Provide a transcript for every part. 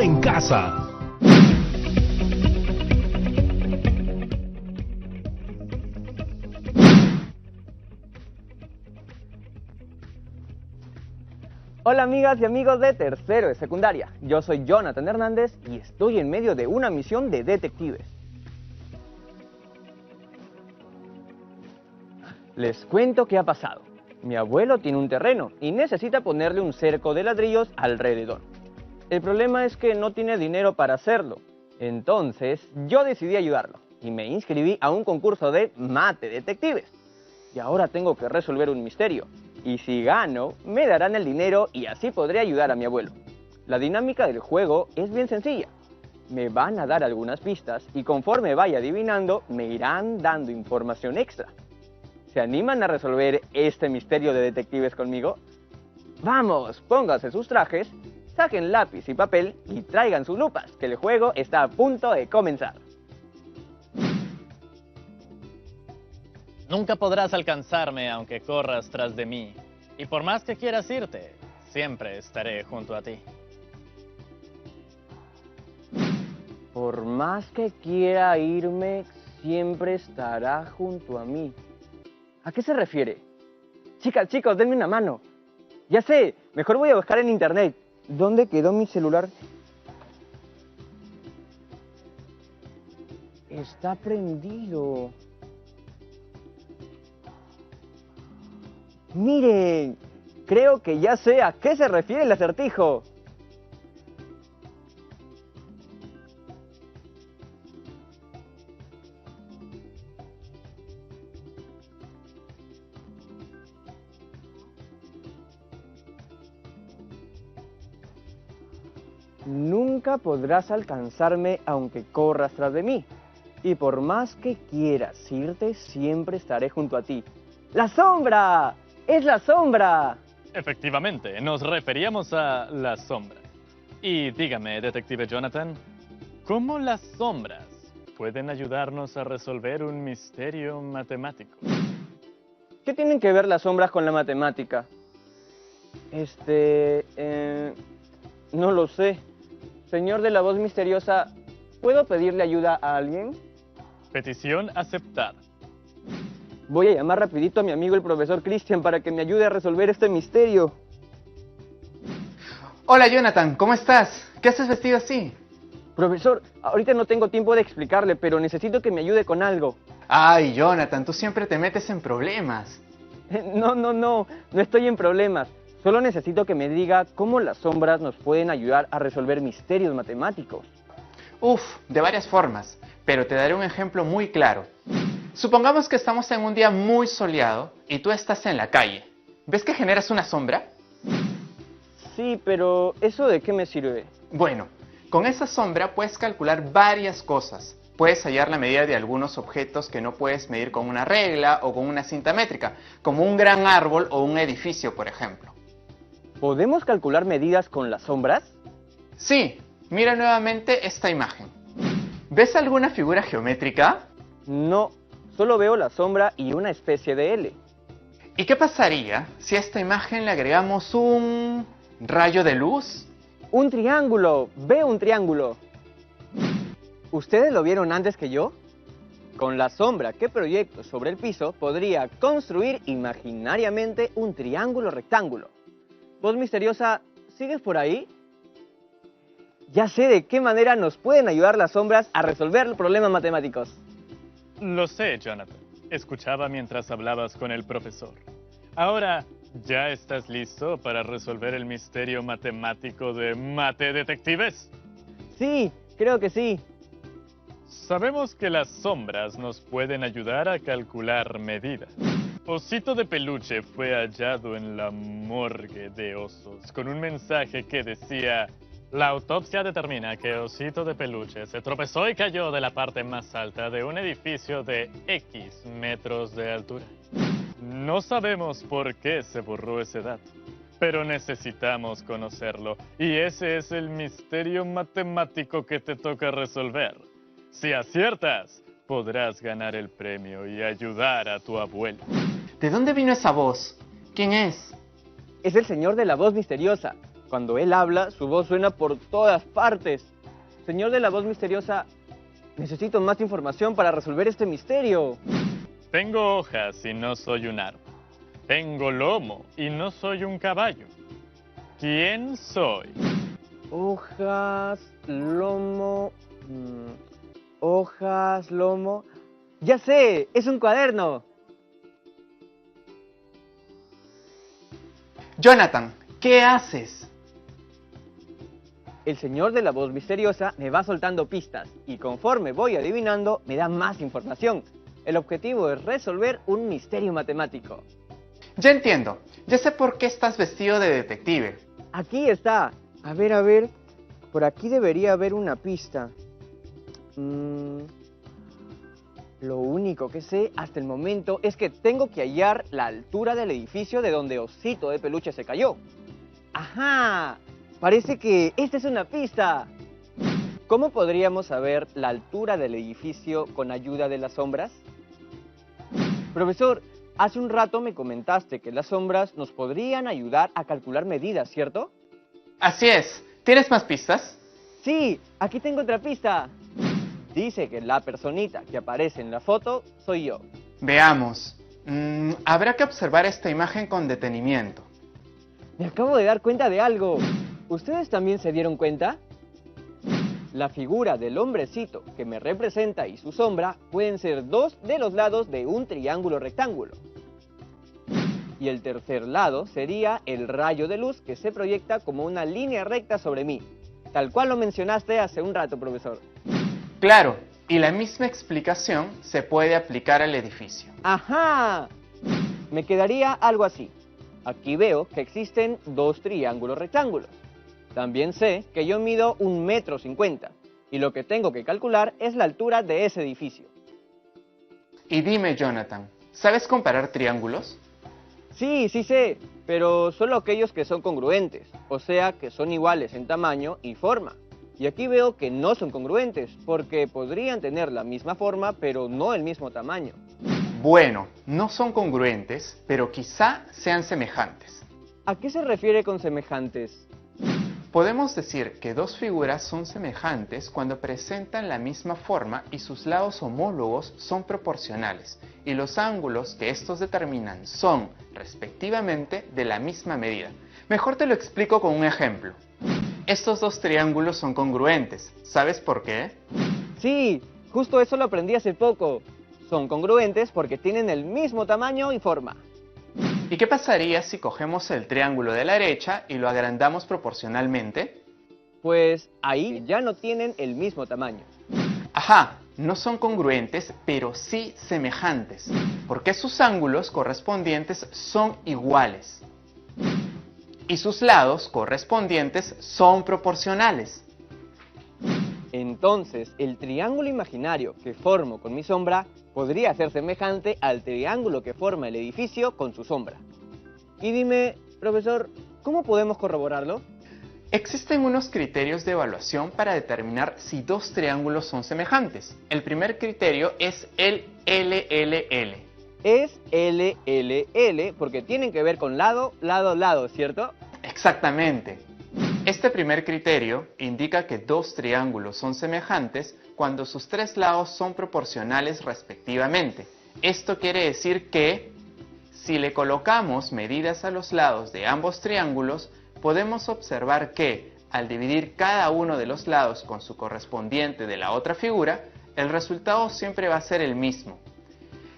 en casa. Hola amigas y amigos de tercero de secundaria, yo soy Jonathan Hernández y estoy en medio de una misión de detectives. Les cuento qué ha pasado. Mi abuelo tiene un terreno y necesita ponerle un cerco de ladrillos alrededor. El problema es que no tiene dinero para hacerlo, entonces yo decidí ayudarlo y me inscribí a un concurso de mate detectives. Y ahora tengo que resolver un misterio. Y si gano, me darán el dinero y así podré ayudar a mi abuelo. La dinámica del juego es bien sencilla. Me van a dar algunas pistas y conforme vaya adivinando, me irán dando información extra. ¿Se animan a resolver este misterio de detectives conmigo? ¡Vamos! Pónganse sus trajes, saquen lápiz y papel y traigan sus lupas, que el juego está a punto de comenzar. Nunca podrás alcanzarme aunque corras tras de mí. Y por más que quieras irte, siempre estaré junto a ti. Por más que quiera irme, siempre estará junto a mí. ¿A qué se refiere? Chicas, chicos, denme una mano. Ya sé, mejor voy a buscar en internet. ¿Dónde quedó mi celular? Está prendido. Miren, creo que ya sé a qué se refiere el acertijo. Nunca podrás alcanzarme aunque corras tras de mí. Y por más que quieras irte, siempre estaré junto a ti. ¡La sombra! ¡Es la sombra! Efectivamente, nos referíamos a la sombra. Y dígame, detective Jonathan, ¿cómo las sombras pueden ayudarnos a resolver un misterio matemático? ¿Qué tienen que ver las sombras con la matemática? No lo sé. Señor de la voz misteriosa, ¿puedo pedirle ayuda a alguien? Petición aceptada. Voy a llamar rapidito a mi amigo el profesor Christian para que me ayude a resolver este misterio. Hola Jonathan, ¿cómo estás? ¿Qué haces vestido así? Profesor, ahorita no tengo tiempo de explicarle, pero necesito que me ayude con algo. Ay, Jonathan, tú siempre te metes en problemas. No estoy en problemas. Solo necesito que me diga cómo las sombras nos pueden ayudar a resolver misterios matemáticos. De varias formas, pero te daré un ejemplo muy claro. Supongamos que estamos en un día muy soleado y tú estás en la calle. ¿Ves que generas una sombra? Sí, pero ¿eso de qué me sirve? Bueno, con esa sombra puedes calcular varias cosas. Puedes hallar la medida de algunos objetos que no puedes medir con una regla o con una cinta métrica, como un gran árbol o un edificio, por ejemplo. ¿Podemos calcular medidas con las sombras? Sí, mira nuevamente esta imagen. ¿Ves alguna figura geométrica? No, solo veo la sombra y una especie de L. ¿Y qué pasaría si a esta imagen le agregamos un rayo de luz? ¡Un triángulo! ¡Veo un triángulo! ¿Ustedes lo vieron antes que yo? Con la sombra que proyecto sobre el piso, podría construir imaginariamente un triángulo rectángulo. Voz misteriosa, ¿sigues por ahí? Ya sé de qué manera nos pueden ayudar las sombras a resolver problemas matemáticos. Lo sé, Jonathan. Escuchaba mientras hablabas con el profesor. Ahora, ¿ya estás listo para resolver el misterio matemático de Mate Detectives? Sí, creo que sí. Sabemos que las sombras nos pueden ayudar a calcular medidas. Osito de Peluche fue hallado en la morgue de osos con un mensaje que decía: la autopsia determina que Osito de Peluche se tropezó y cayó de la parte más alta de un edificio de X metros de altura. No sabemos por qué se borró ese dato, pero necesitamos conocerlo, y ese es el misterio matemático que te toca resolver. Si aciertas, podrás ganar el premio y ayudar a tu abuelo. ¿De dónde vino esa voz? ¿Quién es? Es el señor de la voz misteriosa. Cuando él habla, su voz suena por todas partes. Señor de la voz misteriosa, necesito más información para resolver este misterio. Tengo hojas y no soy un árbol. Tengo lomo y no soy un caballo. ¿Quién soy? Hojas, lomo... hojas, lomo... ¡Ya sé! ¡Es un cuaderno! Jonathan, ¿qué haces? El señor de la voz misteriosa me va soltando pistas y conforme voy adivinando me da más información. El objetivo es resolver un misterio matemático. Ya entiendo. Ya sé por qué estás vestido de detective. Aquí está. A ver. Por aquí debería haber una pista. Lo único que sé hasta el momento es que tengo que hallar la altura del edificio de donde Osito de Peluche se cayó. ¡Ajá! Parece que esta es una pista. ¿Cómo podríamos saber la altura del edificio con ayuda de las sombras? Profesor, hace un rato me comentaste que las sombras nos podrían ayudar a calcular medidas, ¿cierto? Así es. ¿Tienes más pistas? Sí, aquí tengo otra pista. Dice que la personita que aparece en la foto soy yo. Veamos. Habrá que observar esta imagen con detenimiento. Me acabo de dar cuenta de algo. ¿Ustedes también se dieron cuenta? La figura del hombrecito que me representa y su sombra pueden ser dos de los lados de un triángulo rectángulo. Y el tercer lado sería el rayo de luz que se proyecta como una línea recta sobre mí, tal cual lo mencionaste hace un rato, profesor. Claro, y la misma explicación se puede aplicar al edificio. ¡Ajá! Me quedaría algo así. Aquí veo que existen dos triángulos rectángulos. También sé que yo mido 1,50 m y lo que tengo que calcular es la altura de ese edificio. Y dime, Jonathan, ¿sabes comparar triángulos? Sí sé, pero solo aquellos que son congruentes, o sea que son iguales en tamaño y forma. Y aquí veo que no son congruentes, porque podrían tener la misma forma, pero no el mismo tamaño. Bueno, no son congruentes, pero quizá sean semejantes. ¿A qué se refiere con semejantes? Podemos decir que dos figuras son semejantes cuando presentan la misma forma y sus lados homólogos son proporcionales, y los ángulos que estos determinan son, respectivamente, de la misma medida. Mejor te lo explico con un ejemplo. Estos dos triángulos son congruentes. ¿Sabes por qué? Sí, justo eso lo aprendí hace poco. Son congruentes porque tienen el mismo tamaño y forma. ¿Y qué pasaría si cogemos el triángulo de la derecha y lo agrandamos proporcionalmente? Pues ahí ya no tienen el mismo tamaño. Ajá, no son congruentes, pero sí semejantes, porque sus ángulos correspondientes son iguales. Y sus lados correspondientes son proporcionales. Entonces, el triángulo imaginario que formo con mi sombra podría ser semejante al triángulo que forma el edificio con su sombra. Y dime, profesor, ¿cómo podemos corroborarlo? Existen unos criterios de evaluación para determinar si dos triángulos son semejantes. El primer criterio es el LLL. Es LLL porque tienen que ver con lado, lado, lado, ¿cierto? Exactamente. Este primer criterio indica que dos triángulos son semejantes cuando sus tres lados son proporcionales respectivamente. Esto quiere decir que, si le colocamos medidas a los lados de ambos triángulos, podemos observar que, al dividir cada uno de los lados con su correspondiente de la otra figura, el resultado siempre va a ser el mismo.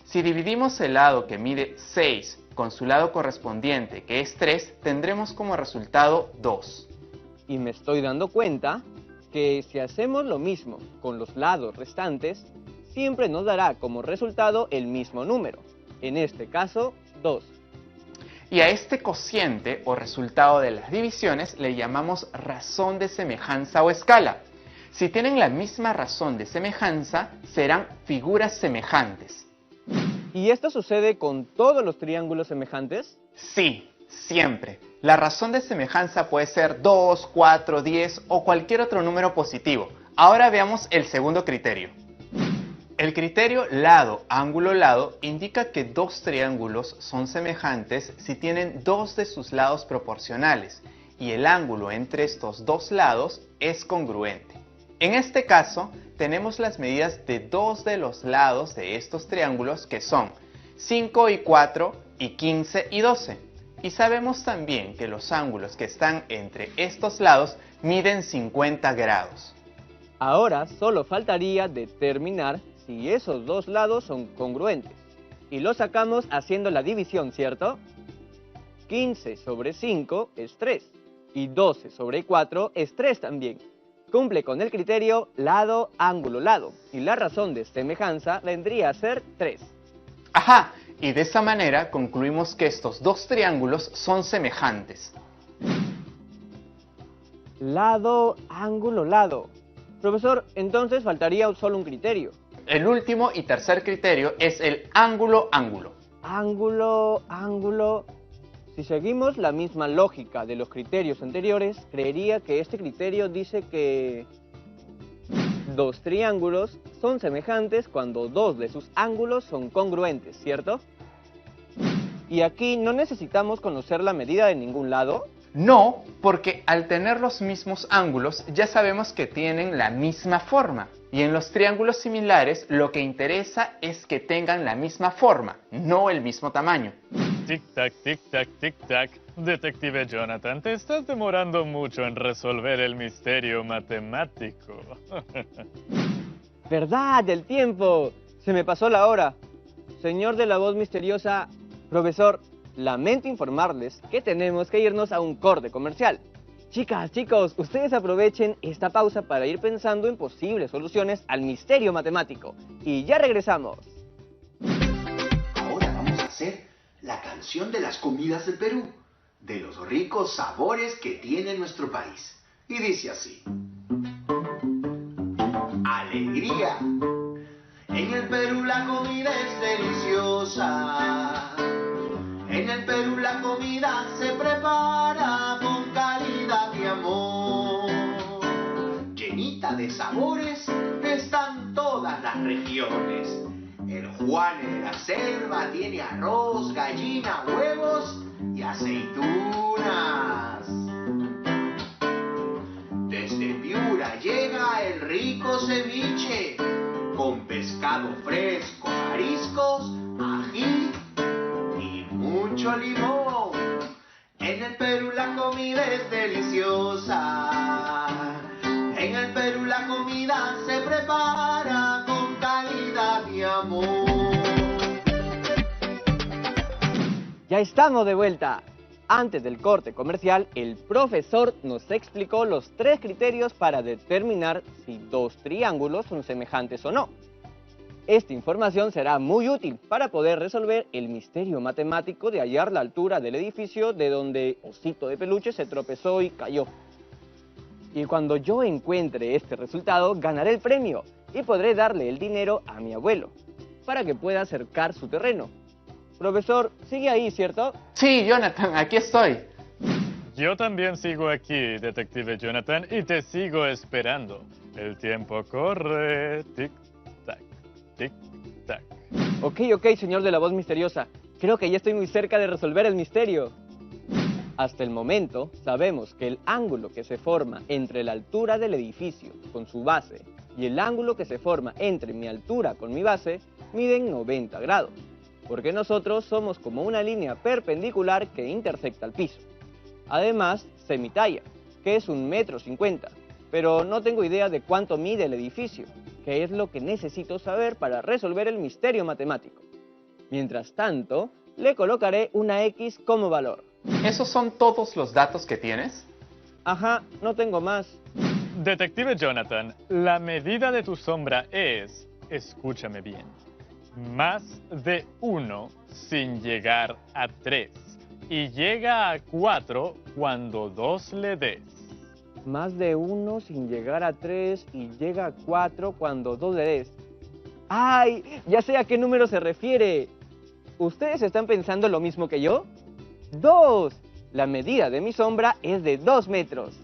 Si dividimos el lado que mide 6 con su lado correspondiente, que es 3, tendremos como resultado 2. Y me estoy dando cuenta que si hacemos lo mismo con los lados restantes, siempre nos dará como resultado el mismo número, en este caso 2. Y a este cociente o resultado de las divisiones le llamamos razón de semejanza o escala. Si tienen la misma razón de semejanza, serán figuras semejantes. ¿Y esto sucede con todos los triángulos semejantes? Sí, siempre. La razón de semejanza puede ser 2, 4, 10 o cualquier otro número positivo. Ahora veamos el segundo criterio. El criterio lado, ángulo, lado indica que dos triángulos son semejantes si tienen dos de sus lados proporcionales. y el ángulo entre estos dos lados es congruente. En este caso, tenemos las medidas de dos de los lados de estos triángulos que son 5 y 4 y 15 y 12. Y sabemos también que los ángulos que están entre estos lados miden 50 grados. Ahora solo faltaría determinar si esos dos lados son congruentes. Y lo sacamos haciendo la división, ¿cierto? 15 sobre 5 es 3. Y 12 sobre 4 es 3 también. Cumple con el criterio lado, ángulo, lado. Y la razón de semejanza vendría a ser 3. Ajá, y de esa manera concluimos que estos dos triángulos son semejantes. Lado, ángulo, lado. Profesor, entonces faltaría solo un criterio. El último y tercer criterio es el ángulo, ángulo. Ángulo, ángulo. Si seguimos la misma lógica de los criterios anteriores, creería que este criterio dice que dos triángulos son semejantes cuando dos de sus ángulos son congruentes, ¿cierto? Y aquí no necesitamos conocer la medida de ningún lado. No, porque al tener los mismos ángulos ya sabemos que tienen la misma forma. Y en los triángulos similares lo que interesa es que tengan la misma forma, no el mismo tamaño. Tic-tac, tic-tac, tic-tac. Detective Jonathan, te estás demorando mucho en resolver el misterio matemático. ¿Verdad? ¡El tiempo! Se me pasó la hora. Señor de la voz misteriosa, profesor, lamento informarles que tenemos que irnos a un corte comercial. Chicas, chicos, ustedes aprovechen esta pausa para ir pensando en posibles soluciones al misterio matemático. Y ya regresamos. Ahora vamos a hacer la canción de las comidas del Perú, de los ricos sabores que tiene nuestro país. Y dice así: alegría. En el Perú la comida es deliciosa. En el Perú la comida se prepara con calidad y amor. Llenita de sabores están todas las regiones. El Juane de la Selva tiene arroz, gallina, huevos y aceitunas. Desde Piura llega el rico ceviche, con pescado fresco, mariscos, ají y mucho limón. En el Perú la comida es deliciosa. En el Perú la comida se prepara con calidad y amor. Ya estamos de vuelta. Antes del corte comercial, el profesor nos explicó los tres criterios para determinar si dos triángulos son semejantes o no. Esta información será muy útil para poder resolver el misterio matemático de hallar la altura del edificio de donde Osito de Peluche se tropezó y cayó. Y cuando yo encuentre este resultado, ganaré el premio y podré darle el dinero a mi abuelo para que pueda acercar su terreno. Profesor, sigue ahí, ¿cierto? Sí, Jonathan, aquí estoy. Yo también sigo aquí, Detective Jonathan, y te sigo esperando. El tiempo corre. Tic-tac, tic-tac. Ok, señor de la voz misteriosa. Creo que ya estoy muy cerca de resolver el misterio. Hasta el momento, sabemos que el ángulo que se forma entre la altura del edificio con su base y el ángulo que se forma entre mi altura con mi base miden 90 grados. Porque nosotros somos como una línea perpendicular que intersecta el piso. Además, sé mi talla, que es 1,50 m, pero no tengo idea de cuánto mide el edificio, que es lo que necesito saber para resolver el misterio matemático. Mientras tanto, le colocaré una X como valor. ¿Esos son todos los datos que tienes? Ajá, no tengo más. Detective Jonathan, la medida de tu sombra es, escúchame bien, más de 1 sin llegar a 3 y llega a 4 cuando 2 le des. Más de 1 sin llegar a 3 y llega a 4 cuando 2 le des. ¡Ay! Ya sé a qué número se refiere. ¿Ustedes están pensando lo mismo que yo? 2. La medida de mi sombra es de 2 metros.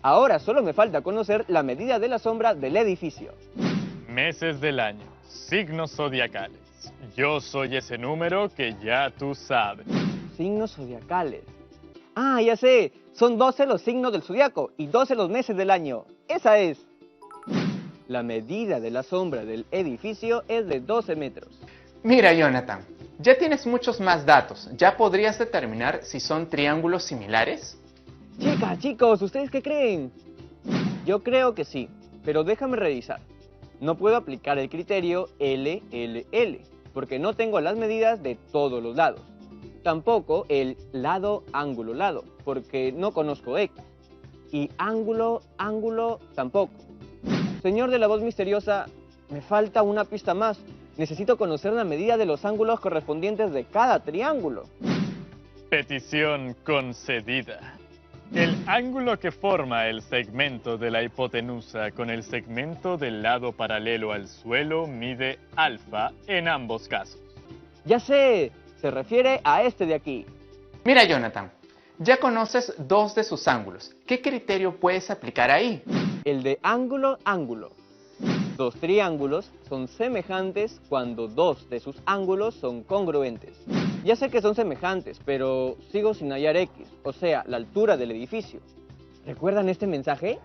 Ahora solo me falta conocer la medida de la sombra del edificio. Meses del año, signos zodiacales. Yo soy ese número que ya tú sabes. Signos zodiacales. Ah, ya sé, son 12 los signos del zodiaco y 12 los meses del año. Esa es. La medida de la sombra del edificio es de 12 metros. Mira, Jonathan, ya tienes muchos más datos. ¿Ya podrías determinar si son triángulos similares? Chicas, chicos, ¿ustedes qué creen? Yo creo que sí, pero déjame revisar. No puedo aplicar el criterio LLL, porque no tengo las medidas de todos los lados. Tampoco el lado, ángulo, lado, porque no conozco X. Y ángulo, ángulo, tampoco. Señor de la voz misteriosa, me falta una pista más. Necesito conocer la medida de los ángulos correspondientes de cada triángulo. Petición concedida. El ángulo que forma el segmento de la hipotenusa con el segmento del lado paralelo al suelo mide alfa en ambos casos. Ya sé, se refiere a este de aquí. Mira, Jonathan, ya conoces dos de sus ángulos. ¿Qué criterio puedes aplicar ahí? El de ángulo, ángulo. Dos triángulos son semejantes cuando dos de sus ángulos son congruentes. Ya sé que son semejantes, pero sigo sin hallar X, o sea, la altura del edificio. ¿Recuerdan este mensaje?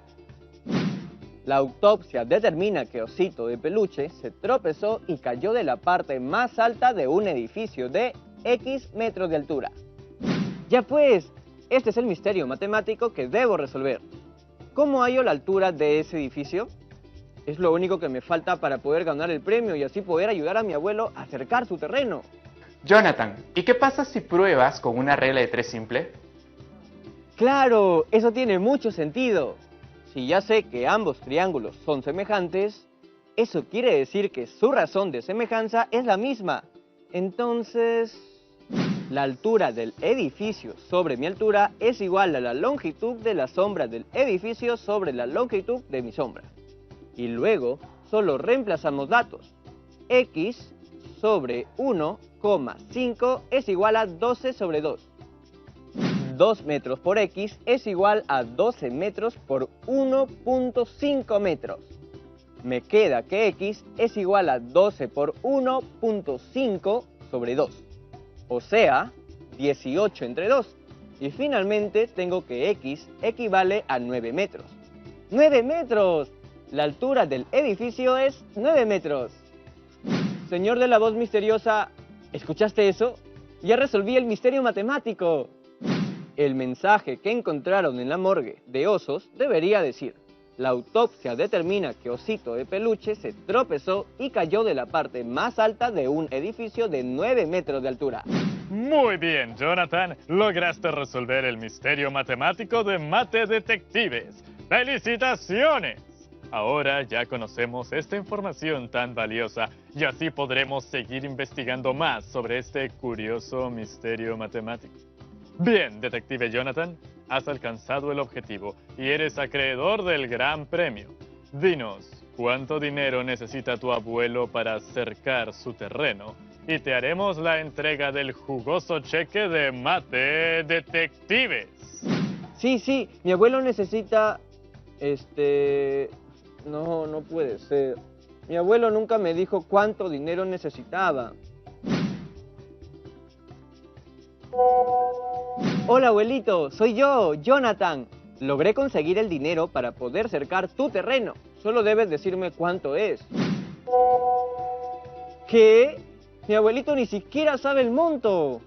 La autopsia determina que Osito de Peluche se tropezó y cayó de la parte más alta de un edificio de X metros de altura. Ya pues, este es el misterio matemático que debo resolver. ¿Cómo hallo la altura de ese edificio? Es lo único que me falta para poder ganar el premio y así poder ayudar a mi abuelo a acercar su terreno. Jonathan, ¿y qué pasa si pruebas con una regla de 3 simple? ¡Claro! Eso tiene mucho sentido. Si ya sé que ambos triángulos son semejantes, eso quiere decir que su razón de semejanza es la misma. Entonces, la altura del edificio sobre mi altura es igual a la longitud de la sombra del edificio sobre la longitud de mi sombra. Y luego, solo reemplazamos datos. X sobre 1,5 es igual a 12 sobre 2. 2 metros por X es igual a 12 metros por 1.5 metros. Me queda que X es igual a 12 por 1.5 sobre 2. O sea, 18 entre 2. Y finalmente tengo que X equivale a 9 metros. ¡9 metros! La altura del edificio es 9 metros. Señor de la voz misteriosa, ¿escuchaste eso? Ya resolví el misterio matemático. El mensaje que encontraron en la morgue de osos debería decir: la autopsia determina que Osito de Peluche se tropezó y cayó de la parte más alta de un edificio de 9 metros de altura. Muy bien, Jonathan. Lograste resolver el misterio matemático de Mate Detectives. ¡Felicitaciones! Ahora ya conocemos esta información tan valiosa y así podremos seguir investigando más sobre este curioso misterio matemático. Bien, detective Jonathan, has alcanzado el objetivo y eres acreedor del gran premio. Dinos, ¿cuánto dinero necesita tu abuelo para cercar su terreno? Y te haremos la entrega del jugoso cheque de Mate Detectives. Sí, mi abuelo necesita... No puede ser. Mi abuelo nunca me dijo cuánto dinero necesitaba. Hola abuelito, soy yo, Jonathan. Logré conseguir el dinero para poder cercar tu terreno. Solo debes decirme cuánto es. ¿Qué? Mi abuelito ni siquiera sabe el monto.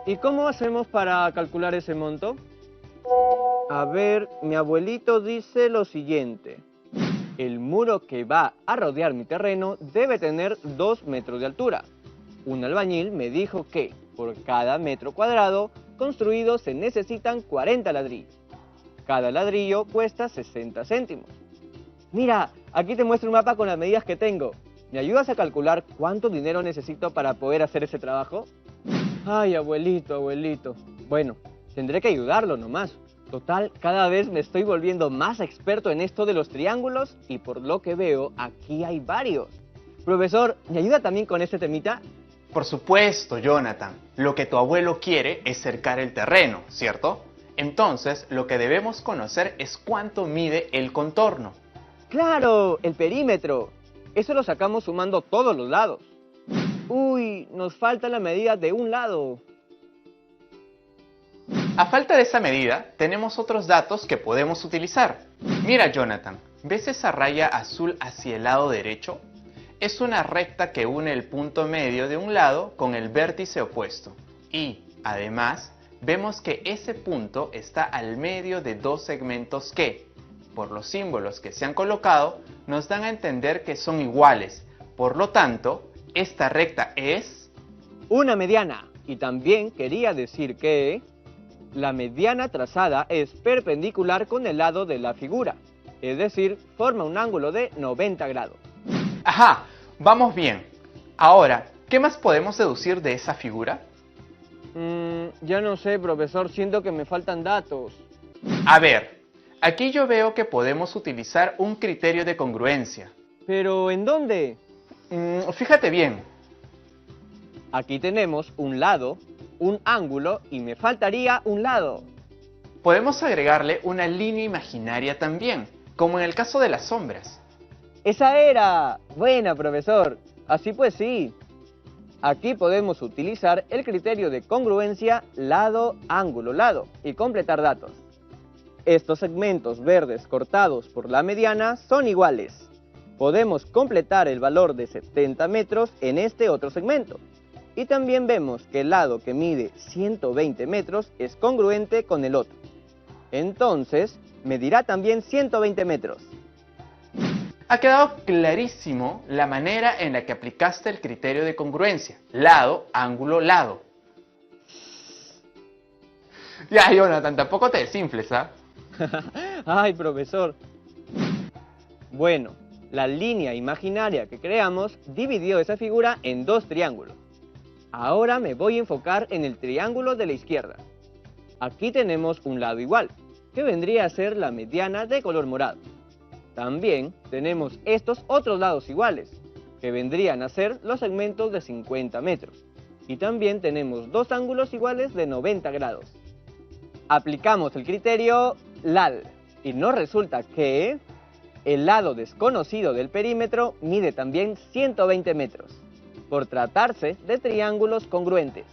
¿Y cómo hacemos para calcular ese monto? A ver, mi abuelito dice lo siguiente. El muro que va a rodear mi terreno debe tener 2 metros de altura. Un albañil me dijo que por cada metro cuadrado construido se necesitan 40 ladrillos. Cada ladrillo cuesta 60 céntimos. Mira, aquí te muestro un mapa con las medidas que tengo. ¿Me ayudas a calcular cuánto dinero necesito para poder hacer ese trabajo? Ay, abuelito. Bueno, tendré que ayudarlo nomás. Total, cada vez me estoy volviendo más experto en esto de los triángulos y por lo que veo, aquí hay varios. Profesor, ¿me ayuda también con este temita? Por supuesto, Jonathan. Lo que tu abuelo quiere es cercar el terreno, ¿cierto? Entonces, lo que debemos conocer es cuánto mide el contorno. ¡Claro! El perímetro. Eso lo sacamos sumando todos los lados. Uy, nos falta la medida de un lado. A falta de esa medida, tenemos otros datos que podemos utilizar. Mira, Jonathan, ¿ves esa raya azul hacia el lado derecho? Es una recta que une el punto medio de un lado con el vértice opuesto. Y, además, vemos que ese punto está al medio de dos segmentos que, por los símbolos que se han colocado, nos dan a entender que son iguales. Por lo tanto, esta recta es una mediana. Y también quería decir que la mediana trazada es perpendicular con el lado de la figura, es decir, forma un ángulo de 90 grados. ¡Ajá! Vamos bien. Ahora, ¿qué más podemos deducir de esa figura? Ya no sé, profesor, siento que me faltan datos. A ver, aquí yo veo que podemos utilizar un criterio de congruencia. ¿Pero en dónde? Fíjate bien. Aquí tenemos un lado, un ángulo y me faltaría un lado. Podemos agregarle una línea imaginaria también, como en el caso de las sombras. ¡Esa era! Buena, profesor. Así pues sí. Aquí podemos utilizar el criterio de congruencia lado, ángulo, lado y completar datos. Estos segmentos verdes cortados por la mediana son iguales. Podemos completar el valor de 70 metros en este otro segmento. Y también vemos que el lado que mide 120 metros es congruente con el otro. Entonces, medirá también 120 metros. Ha quedado clarísimo la manera en la que aplicaste el criterio de congruencia. Lado, ángulo, lado. Ya, Jonathan, tampoco te desinfles, ¿ah? Ay, profesor. Bueno, la línea imaginaria que creamos dividió esa figura en dos triángulos. Ahora me voy a enfocar en el triángulo de la izquierda. Aquí tenemos un lado igual, que vendría a ser la mediana de color morado. También tenemos estos otros lados iguales, que vendrían a ser los segmentos de 50 metros. Y también tenemos dos ángulos iguales de 90 grados. Aplicamos el criterio LAL y nos resulta que el lado desconocido del perímetro mide también 120 metros, por tratarse de triángulos congruentes.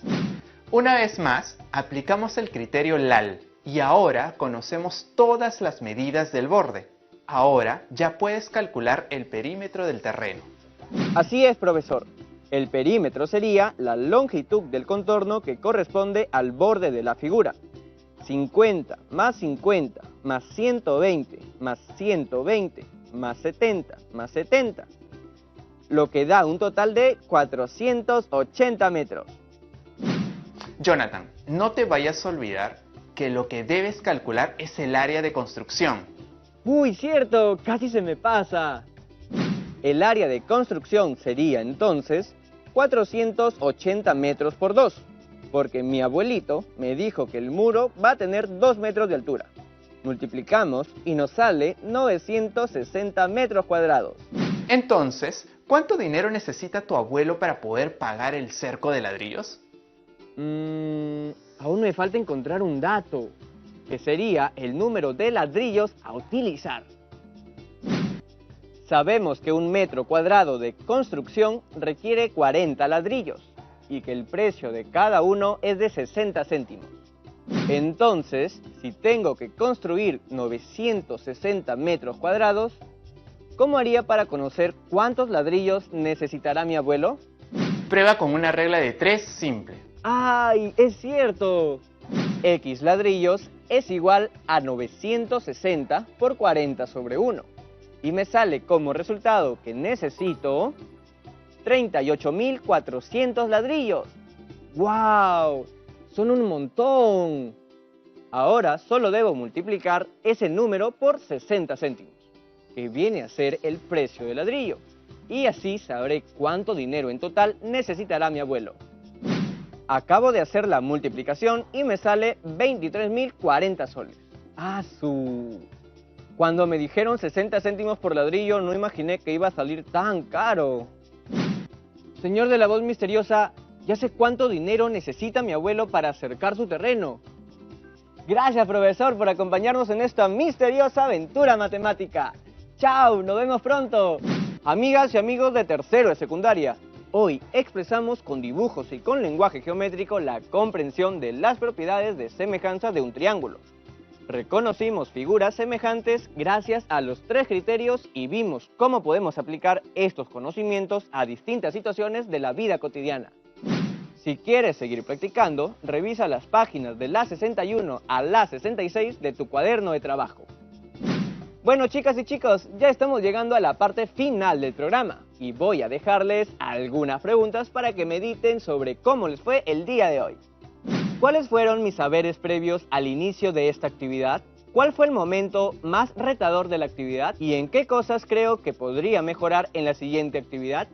Una vez más, aplicamos el criterio LAL y ahora conocemos todas las medidas del borde. Ahora ya puedes calcular el perímetro del terreno. Así es, profesor. El perímetro sería la longitud del contorno que corresponde al borde de la figura. 50 más 50 más 120 más 120 más 70 más 70. Lo que da un total de 480 metros. Jonathan, no te vayas a olvidar que lo que debes calcular es el área de construcción. ¡Uy, cierto! ¡Casi se me pasa! El área de construcción sería entonces 480 metros por 2, porque mi abuelito me dijo que el muro va a tener 2 metros de altura. Multiplicamos y nos sale 960 metros cuadrados. Entonces, ¿cuánto dinero necesita tu abuelo para poder pagar el cerco de ladrillos? Aún me falta encontrar un dato, que sería el número de ladrillos a utilizar. Sabemos que un metro cuadrado de construcción requiere 40 ladrillos y que el precio de cada uno es de 60 céntimos. Entonces, si tengo que construir 960 metros cuadrados, ¿cómo haría para conocer cuántos ladrillos necesitará mi abuelo? Prueba con una regla de 3 simple. ¡Ay, es cierto! X ladrillos es igual a 960 por 40 sobre 1. Y me sale como resultado que necesito 38.400 ladrillos. ¡Wow! ¡Son un montón! Ahora solo debo multiplicar ese número por 60 céntimos, que viene a ser el precio del ladrillo. Y así sabré cuánto dinero en total necesitará mi abuelo. Acabo de hacer la multiplicación y me sale 23.040 soles. ¡Asu! Cuando me dijeron 60 céntimos por ladrillo, no imaginé que iba a salir tan caro. Señor de la voz misteriosa, ya sé cuánto dinero necesita mi abuelo para cercar su terreno. Gracias, profesor, por acompañarnos en esta misteriosa aventura matemática. ¡Chao! ¡Nos vemos pronto! Amigas y amigos de tercero de secundaria, Hoy expresamos con dibujos y con lenguaje geométrico la comprensión de las propiedades de semejanza de un triángulo. Reconocimos figuras semejantes gracias a los 3 criterios y vimos cómo podemos aplicar estos conocimientos a distintas situaciones de la vida cotidiana. Si quieres seguir practicando, revisa las páginas de la 61 a la 66 de tu cuaderno de trabajo. Bueno, chicas y chicos, ya estamos llegando a la parte final del programa y voy a dejarles algunas preguntas para que mediten sobre cómo les fue el día de hoy. ¿Cuáles fueron mis saberes previos al inicio de esta actividad? ¿Cuál fue el momento más retador de la actividad? ¿Y en qué cosas creo que podría mejorar en la siguiente actividad?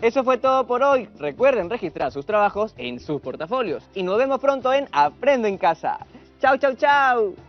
Eso fue todo por hoy. Recuerden registrar sus trabajos en sus portafolios y nos vemos pronto en Aprendo en Casa. ¡Chao, chao, chao!